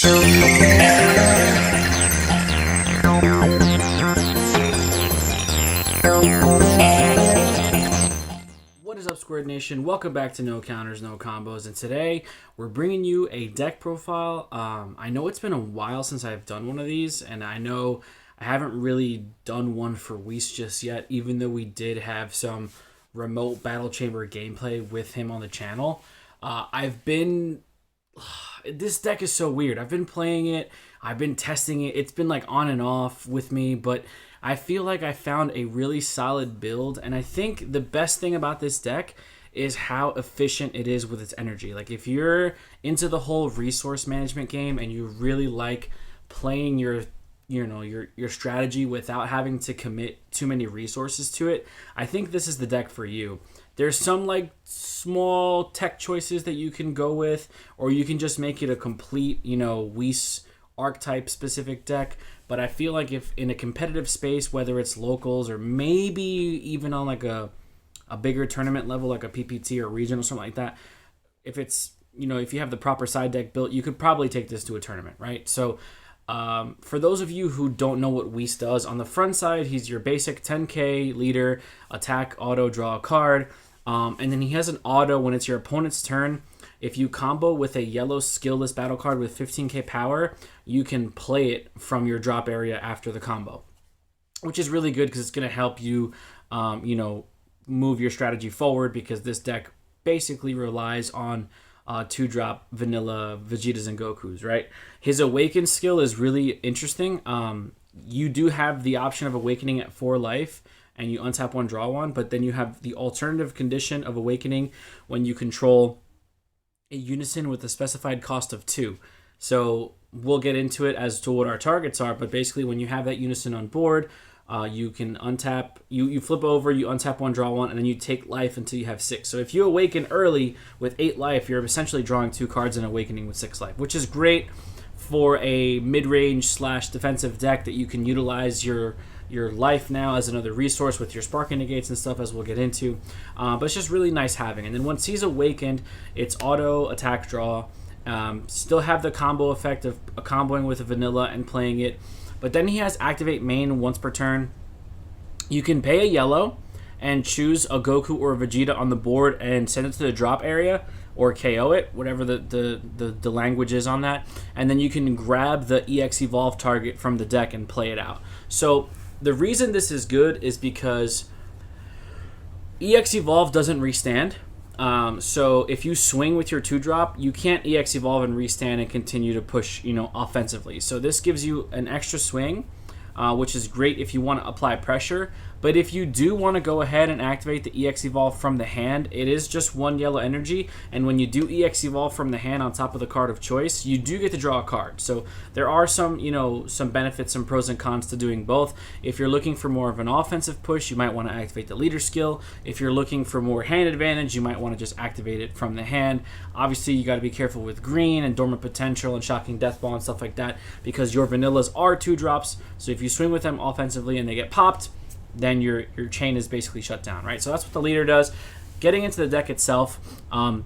What is up, Squared Nation? Welcome back to No Counters, No Combos, and today we're bringing you a deck profile. I know it's been a while since I've done one of these, and I know I haven't really done one for Whis just yet, even though we did have some remote Battle Chamber gameplay with him on the channel. This deck is so weird. I've been playing it, I've been testing it, it's been like on and off with me, but I feel like I found a really solid build, and I think the best thing about this deck is how efficient it is with its energy. Like, if you're into the whole resource management game and you really like playing your strategy without having to commit too many resources to it, I think this is the deck for you. There's some like small tech choices that you can go with, or you can just make it a complete, Whis archetype specific deck. But I feel like if in a competitive space, whether it's locals or maybe even on like a bigger tournament level, like a PPT or regional or something like that, if it's, if you have the proper side deck built, you could probably take this to a tournament, right? So for those of you who don't know what Whis does, on the front side, he's your basic 10k leader, attack, auto, draw a card. And then he has an auto when it's your opponent's turn. If you combo with a yellow skillless battle card with 15k power, you can play it from your drop area after the combo, which is really good because it's going to help you, move your strategy forward, because this deck basically relies on 2-drop vanilla Vegetas and Gokus, right? His Awaken skill is really interesting. You do have the option of Awakening at 4 life, and you untap 1, draw 1, but then you have the alternative condition of Awakening when you control a unison with a specified cost of 2. So we'll get into it as to what our targets are, but basically when you have that unison on board, you can untap, you flip over, you untap 1, draw 1, and then you take life until you have 6. So if you awaken early with 8 life, you're essentially drawing 2 cards and awakening with 6 life, which is great for a mid-range / defensive deck that you can utilize your life now as another resource with your sparking negates and stuff, as we'll get into. But it's just really nice having. And then once he's awakened, it's auto, attack, draw. Still have the combo effect of comboing with a vanilla and playing it. But then he has activate main once per turn. You can pay a yellow and choose a Goku or a Vegeta on the board and send it to the drop area or KO it, whatever the language is on that. And then you can grab the EX Evolve target from the deck and play it out. So the reason this is good is because EX Evolve doesn't restand. So if you swing with your 2-drop, you can't EX Evolve and restand and continue to push, offensively. So this gives you an extra swing, which is great if you want to apply pressure. But if you do want to go ahead and activate the EX Evolve from the hand, it is just 1 yellow energy. And when you do EX Evolve from the hand on top of the card of choice, you do get to draw a card. So there are some, some benefits, some pros and cons to doing both. If you're looking for more of an offensive push, you might want to activate the leader skill. If you're looking for more hand advantage, you might want to just activate it from the hand. Obviously, you got to be careful with green and dormant potential and shocking death ball and stuff like that, because your vanillas are 2-drops. So if you swing with them offensively and they get popped, then your chain is basically shut down, right? So that's what the leader does. Getting into the deck itself, I'm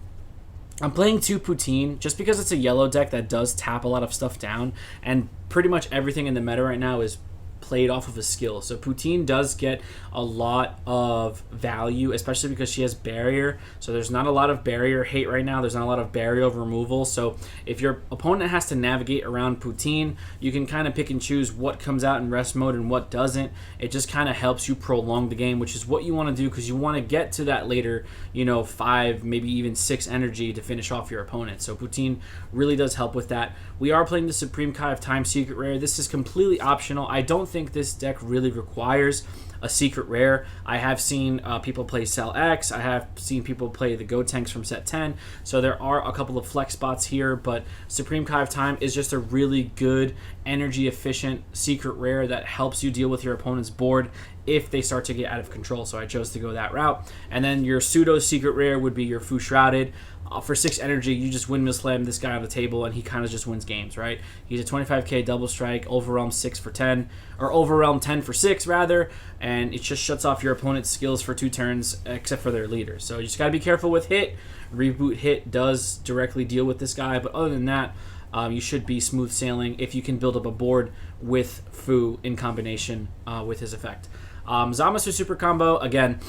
playing 2 Poutine just because it's a yellow deck that does tap a lot of stuff down, and pretty much everything in the meta right now is played off of a skill. So Poutine does get a lot of value, especially because she has barrier. So there's not a lot of barrier hate right now. There's not a lot of barrier removal. So if your opponent has to navigate around Poutine, you can kind of pick and choose what comes out in rest mode and what doesn't. It just kind of helps you prolong the game, which is what you want to do, because you want to get to that later, 5, maybe even 6 energy to finish off your opponent. So Poutine really does help with that. We are playing the Supreme Kai of Time Secret Rare. This is completely optional. I don't think this deck really requires a secret rare. I have seen people play Cell X. I have seen people play the Gotenks from set 10. So there are a couple of flex spots here, but Supreme Kai of Time is just a really good, energy efficient secret rare that helps you deal with your opponent's board if they start to get out of control. So I chose to go that route. And then your pseudo secret rare would be your Fu Shrouded. For 6 energy, you just windmill slam this guy on the table, and he kind of just wins games, right? He's a 25k double strike, overwhelm 6 for 10, or overwhelm 10 for 6 rather, and it just shuts off your opponent's skills for 2 turns, except for their leader. So you just gotta be careful with hit. Reboot hit does directly deal with this guy, but other than that, you should be smooth sailing if you can build up a board with Fu in combination with his effect. Zamasu super combo, again,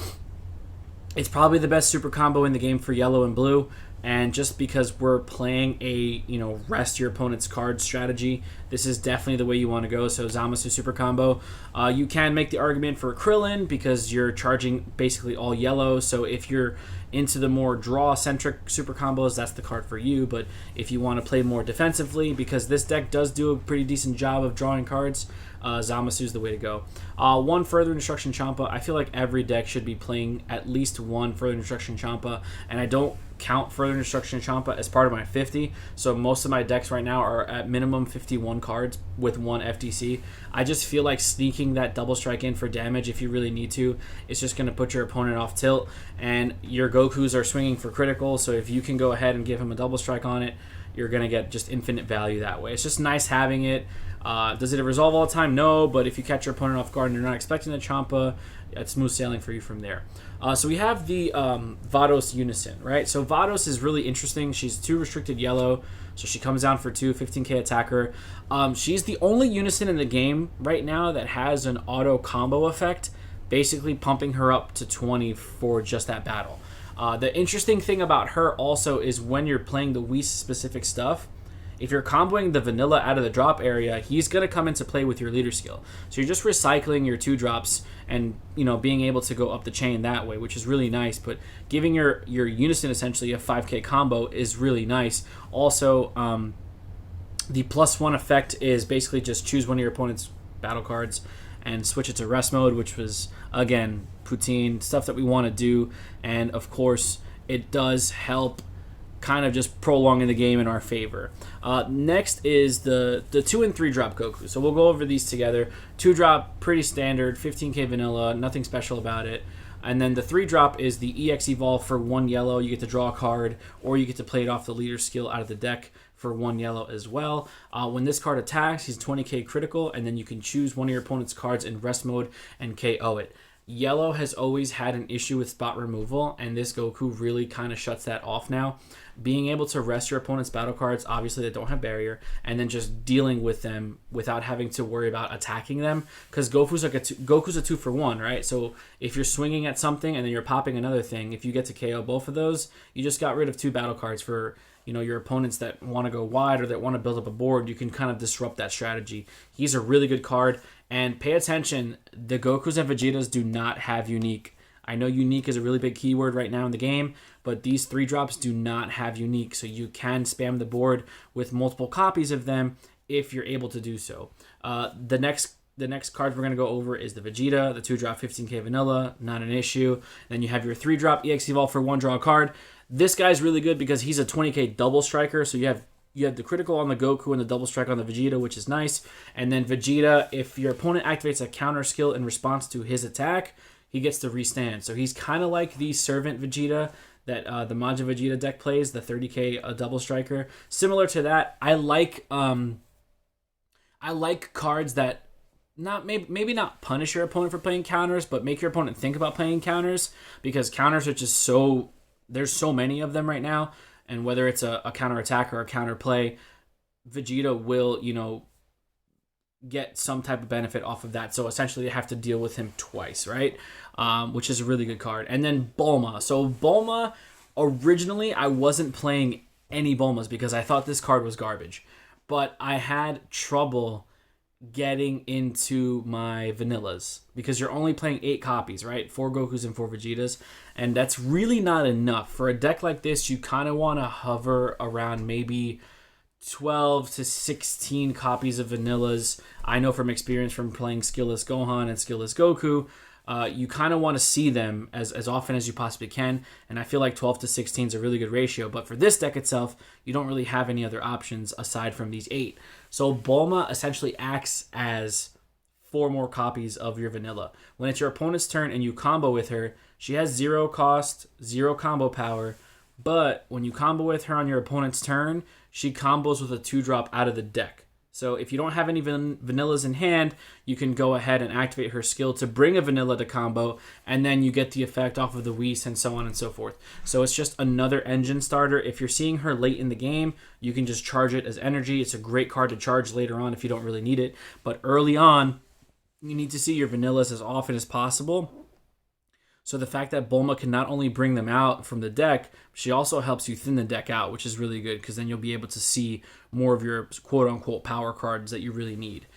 it's probably the best super combo in the game for yellow and blue. And just because we're playing a, rest your opponent's card strategy, this is definitely the way you want to go. So Zamasu super combo. You can make the argument for Krillin because you're charging basically all yellow. So if you're into the more draw-centric super combos, that's the card for you. But if you want to play more defensively, because this deck does do a pretty decent job of drawing cards, Zamasu is the way to go. One Further Instruction Champa. I feel like every deck should be playing at least one Further Instruction Champa, and I don't count Further Instruction Champa as part of my 50, so most of my decks right now are at minimum 51 cards with one FTC. I just feel like sneaking that double strike in for damage if you really need to, it's just going to put your opponent off tilt, and your Gokus are swinging for critical, so if you can go ahead and give him a double strike on it, you're going to get just infinite value that way. It's just nice having it. Does it resolve all the time? No, but if you catch your opponent off guard and you're not expecting the Champa, it's smooth sailing for you from there. So we have the Vados Unison, right? So Vados is really interesting. She's 2 restricted yellow, so she comes down for 2, 15k attacker. She's the only Unison in the game right now that has an auto combo effect, basically pumping her up to 20 for just that battle. The interesting thing about her also is when you're playing the Whis specific stuff, if you're comboing the vanilla out of the drop area, he's going to come into play with your leader skill. So you're just recycling your 2 drops and, being able to go up the chain that way, which is really nice. But giving your Unison essentially a 5k combo is really nice. Also, the +1 effect is basically just choose one of your opponent's battle cards and switch it to rest mode, which was, again, poutine, stuff that we want to do. And, of course, it does help kind of just prolonging the game in our favor. Next is the 2 and 3 drop Goku. So we'll go over these together. 2 drop, pretty standard, 15k vanilla, nothing special about it. And then the 3 drop is the EX Evolve for 1 yellow. You get to draw a card, or you get to play it off the leader skill out of the deck for 1 yellow as well. When this card attacks, he's 20k critical, and then you can choose one of your opponent's cards in rest mode and KO it. Yellow has always had an issue with spot removal, and this Goku really kind of shuts that off now. Being able to rest your opponent's battle cards, obviously that don't have barrier, and then just dealing with them without having to worry about attacking them, because Goku's a 2 for 1, right? So if you're swinging at something and then you're popping another thing, if you get to KO both of those, you just got rid of 2 battle cards for your opponents that want to go wide or that want to build up a board. You can kind of disrupt that strategy. He's a really good card. And pay attention, the Gokus and Vegetas do not have unique. I know unique is a really big keyword right now in the game, but these 3 drops do not have unique, so you can spam the board with multiple copies of them if you're able to do so. The next card we're going to go over is the Vegeta, the 2 drop 15k vanilla, not an issue. Then you have your 3 drop EX Evolve for 1 draw card. This guy's really good because he's a 20k double striker, so you have the critical on the Goku and the double strike on the Vegeta, which is nice. And then Vegeta, if your opponent activates a counter skill in response to his attack, he gets to restand. So he's kind of like the Servant Vegeta that the Majin Vegeta deck plays, the 30k double striker. Similar to that, I like cards that maybe not punish your opponent for playing counters, but make your opponent think about playing counters, because counters are just there's so many of them right now. And whether it's a counter attack or a counter play, Vegeta will, get some type of benefit off of that. So essentially they have to deal with him twice, right? Which is a really good card. And then Bulma. So Bulma, originally I wasn't playing any Bulmas because I thought this card was garbage. But I had trouble getting into my vanillas because you're only playing 8 copies, right? 4 Gokus and 4 Vegetas, and that's really not enough. For a deck like this, you kind of want to hover around maybe 12 to 16 copies of vanillas. I know from experience from playing Skillless Gohan and Skillless Goku, you kind of want to see them as often as you possibly can, and I feel like 12 to 16 is a really good ratio. But for this deck itself, you don't really have any other options aside from these 8. So Bulma essentially acts as 4 more copies of your vanilla. When it's your opponent's turn and you combo with her, she has 0 cost, 0 combo power, but when you combo with her on your opponent's turn, she combos with a 2 drop out of the deck. So if you don't have any vanillas in hand, you can go ahead and activate her skill to bring a vanilla to combo, and then you get the effect off of the Whis and so on and so forth. So it's just another engine starter. If you're seeing her late in the game, you can just charge it as energy. It's a great card to charge later on if you don't really need it. But early on, you need to see your vanillas as often as possible. So the fact that Bulma can not only bring them out from the deck, she also helps you thin the deck out, which is really good because then you'll be able to see more of your quote-unquote power cards that you really need.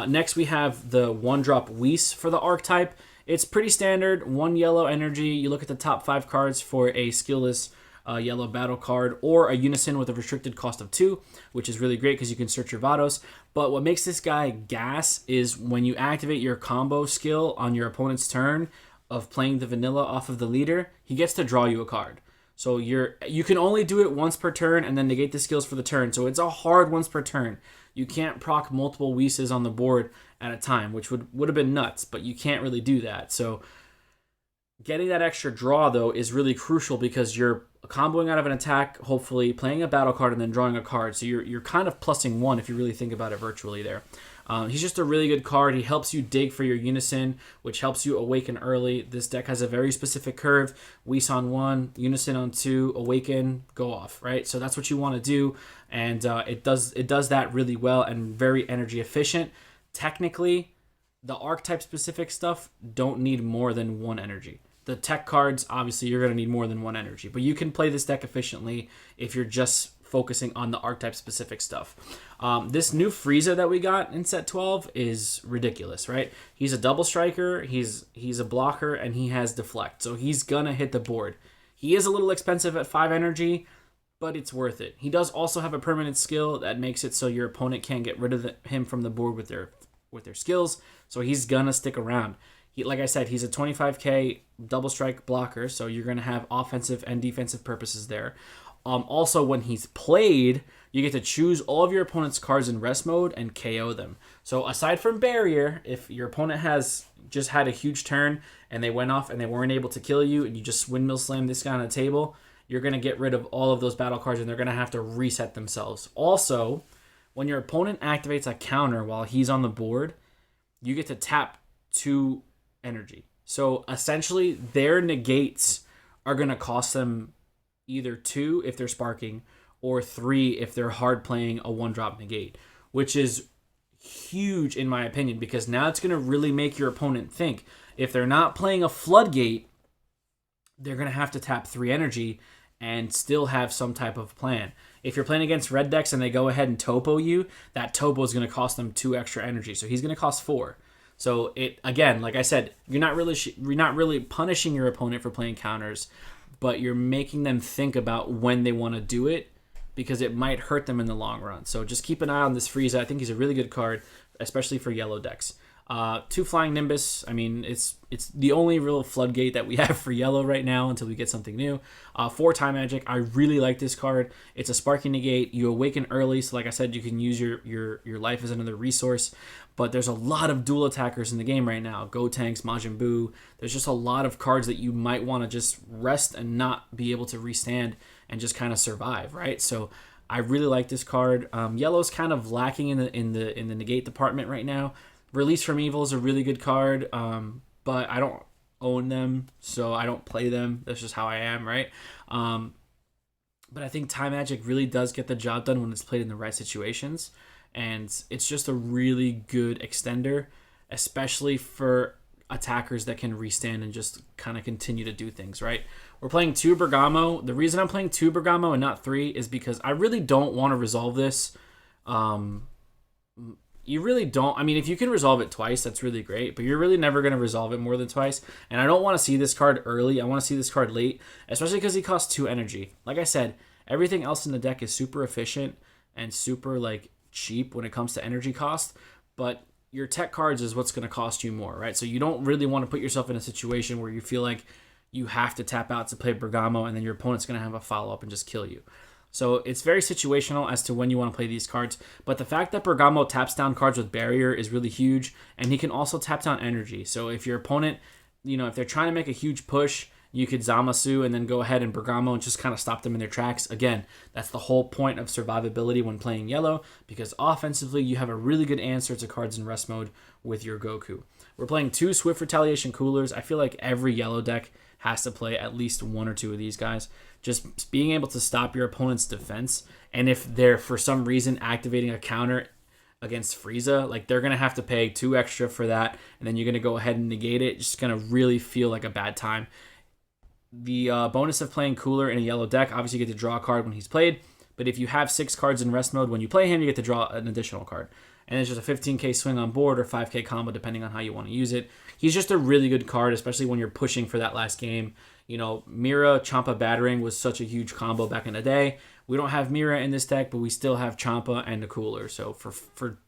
Next, we have the one-drop Whis for the archetype. It's pretty standard, 1 yellow energy. You look at the top 5 cards for a skillless yellow battle card or a unison with a restricted cost of 2, which is really great because you can search your Vados. But what makes this guy gas is when you activate your combo skill on your opponent's turn of playing the vanilla off of the leader, he gets to draw you a card. So you can only do it once per turn and then negate the skills for the turn. So it's a hard once per turn. You can't proc multiple Whis on the board at a time, which would have been nuts, but you can't really do that. So getting that extra draw, though, is really crucial because you're comboing out of an attack, hopefully playing a battle card and then drawing a card. So you're kind of plussing 1 if you really think about it virtually there. He's just a really good card. He helps you dig for your unison, which helps you awaken early. This deck has a very specific curve. Whis on 1, unison on 2, awaken, go off, right? So that's what you want to do, and it does that really well and very energy efficient. Technically, the archetype specific stuff don't need more than 1 energy. The tech cards, obviously, you're going to need more than 1 energy, but you can play this deck efficiently if you're just focusing on the archetype specific stuff. This new Frieza that we got in set 12 is ridiculous, right? He's a double striker, he's a blocker, and he has deflect, so he's gonna hit the board. He is a little expensive at 5 energy, but it's worth it. He does also have a permanent skill that makes it so your opponent can't get rid of him from the board with their skills, so he's gonna stick around. Like I said, he's a 25k double strike blocker, so you're gonna have offensive and defensive purposes there. Also, when he's played, you get to choose all of your opponent's cards in rest mode and KO them. So aside from barrier, if your opponent has just had a huge turn and they went off and they weren't able to kill you and you just windmill slam this guy on the table, you're going to get rid of all of those battle cards and they're going to have to reset themselves. Also, when your opponent activates a counter while he's on the board, you get to tap 2 energy. So essentially, their negates are going to cost them either 2 if they're sparking or 3 if they're hard playing a 1-drop negate, which is huge in my opinion because now it's going to really make your opponent think. If they're not playing a floodgate, they're going to have to tap 3 energy and still have some type of plan. If you're playing against red decks and they go ahead and topo you, that topo is going to cost them 2 extra energy, so he's going to cost 4. So it, again, like I said, you're not really punishing your opponent for playing counters, but you're making them think about when they want to do it because it might hurt them in the long run. So just keep an eye on this Frieza. I think he's a really good card, especially for yellow decks. 2 Flying Nimbus. I mean, it's the only real floodgate that we have for yellow right now until we get something new. 4 Time Magic. I really like this card. It's a Sparking Negate. You awaken early, so like I said, you can use your life as another resource. But there's a lot of dual attackers in the game right now. Gotenks, Majin Buu. There's just a lot of cards that you might want to just rest and not be able to restand and just kind of survive, right? So I really like this card. Yellow's kind of lacking in the negate department right now. Release from Evil is a really good card, but I don't own them, so I don't play them. That's just how I am, right? But I think Time Magic really does get the job done when it's played in the right situations, and it's just a really good extender, especially for attackers that can restand and just kind of continue to do things, right? We're playing 2 Bergamo. The reason I'm playing 2 Bergamo and not 3 is because I really don't want to resolve this. You really don't. I mean, if you can resolve it twice, that's really great, but you're really never going to resolve it more than twice. And I don't want to see this card early. I want to see this card late, especially because he costs 2 energy. Like I said, everything else in the deck is super efficient and super cheap when it comes to energy cost, but your tech cards is what's going to cost you more, right? So you don't really want to put yourself in a situation where you feel like you have to tap out to play Bergamo and then your opponent's going to have a follow-up and just kill you. So it's very situational as to when you want to play these cards. But the fact that Bergamo taps down cards with barrier is really huge. And he can also tap down energy. So if your opponent, if they're trying to make a huge push, you could Zamasu and then go ahead and Bergamo and just kind of stop them in their tracks. Again, that's the whole point of survivability when playing yellow, because offensively you have a really good answer to cards in rest mode with your Goku. We're playing 2 Swift Retaliation Coolers. I feel like every yellow deck has to play at least 1 or 2 of these guys. Just being able to stop your opponent's defense, and if they're for some reason activating a counter against Frieza, like they're gonna have to pay 2 extra for that, and then you're gonna go ahead and negate it. It's just gonna really feel like a bad time. The bonus of playing Cooler in a yellow deck, obviously you get to draw a card when he's played, but if you have 6 cards in rest mode, when you play him, you get to draw an additional card. And it's just a 15k swing on board or 5k combo, depending on how you want to use it. He's just a really good card, especially when you're pushing for that last game. You know, Mira, Champa Battering was such a huge combo back in the day. We don't have Mira in this deck, but we still have Champa and the Cooler. So for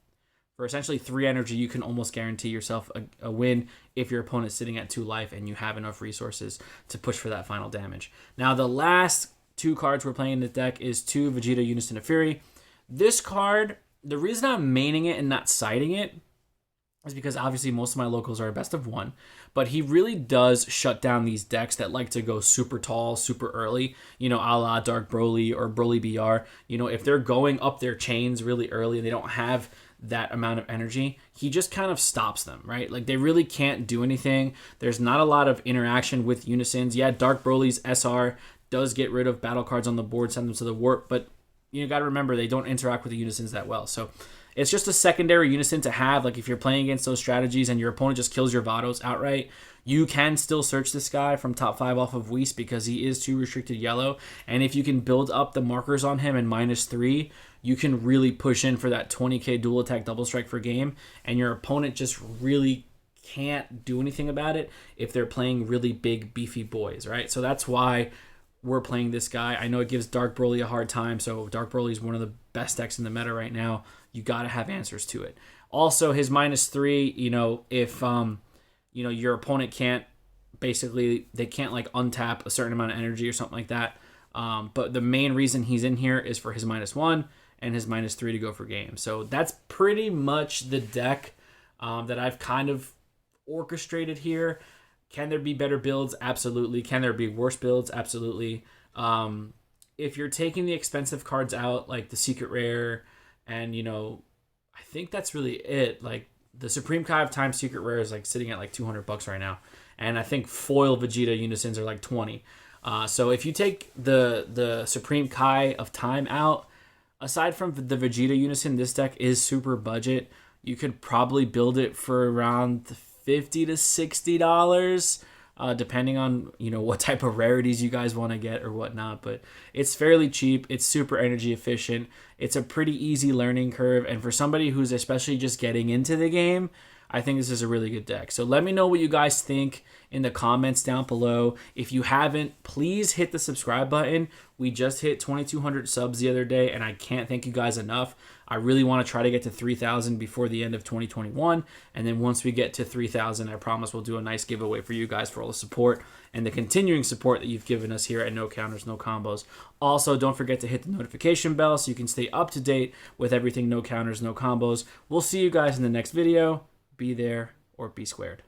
essentially 3 energy, you can almost guarantee yourself a win if your opponent's sitting at 2 life and you have enough resources to push for that final damage. Now, the last 2 cards we're playing in the deck is 2 Vegeta Unison of Fury. This card, the reason I'm maining it and not siding it is because obviously most of my locals are a best of 1, but he really does shut down these decks that like to go super tall, super early, you know, a la Dark Broly or Broly BR. You know, if they're going up their chains really early and they don't have that amount of energy, he just kind of stops them, right? Like they really can't do anything. There's not a lot of interaction with Unisons. Yeah, Dark Broly's SR does get rid of battle cards on the board, send them to the warp, but you got to remember they don't interact with the Unisons that well. So it's just a secondary Unison to have. Like if you're playing against those strategies and your opponent just kills your Vados outright, you can still search this guy from top 5 off of Whis because he is 2 restricted yellow. And if you can build up the markers on him and -3, you can really push in for that 20k dual attack double strike for game. And your opponent just really can't do anything about it if they're playing really big, beefy boys, right? So that's why we're playing this guy. I know it gives Dark Broly a hard time, so Dark Broly is one of the best decks in the meta right now. You got to have answers to it. Also, his -3, you know, if you know your opponent can't, basically they can't like untap a certain amount of energy or something like that. But the main reason he's in here is for his -1 and his -3 to go for game. So that's pretty much the deck that I've kind of orchestrated here. Can there be better builds? Absolutely. Can there be worse builds? Absolutely. If you're taking the expensive cards out, like the Secret Rare, and, you know, I think that's really it. Like, the Supreme Kai of Time Secret Rare is, like, sitting at, like, $200 right now. And I think foil Vegeta Unisons are, like, 20. So if you take the Supreme Kai of Time out, aside from the Vegeta Unison, this deck is super budget. You could probably build it for around $50 to $60, depending on, you know, what type of rarities you guys want to get or whatnot. But it's fairly cheap. It's super energy efficient. It's a pretty easy learning curve. And for somebody who's especially just getting into the game, I think this is a really good deck. So let me know what you guys think in the comments down below. If you haven't, please hit the subscribe button. We just hit 2,200 subs the other day, and I can't thank you guys enough. I really want to try to get to 3,000 before the end of 2021. And then once we get to 3,000, I promise we'll do a nice giveaway for you guys for all the support and the continuing support that you've given us here at No Counters, No Combos. Also, don't forget to hit the notification bell so you can stay up to date with everything No Counters, No Combos. We'll see you guys in the next video. Be there or be squared.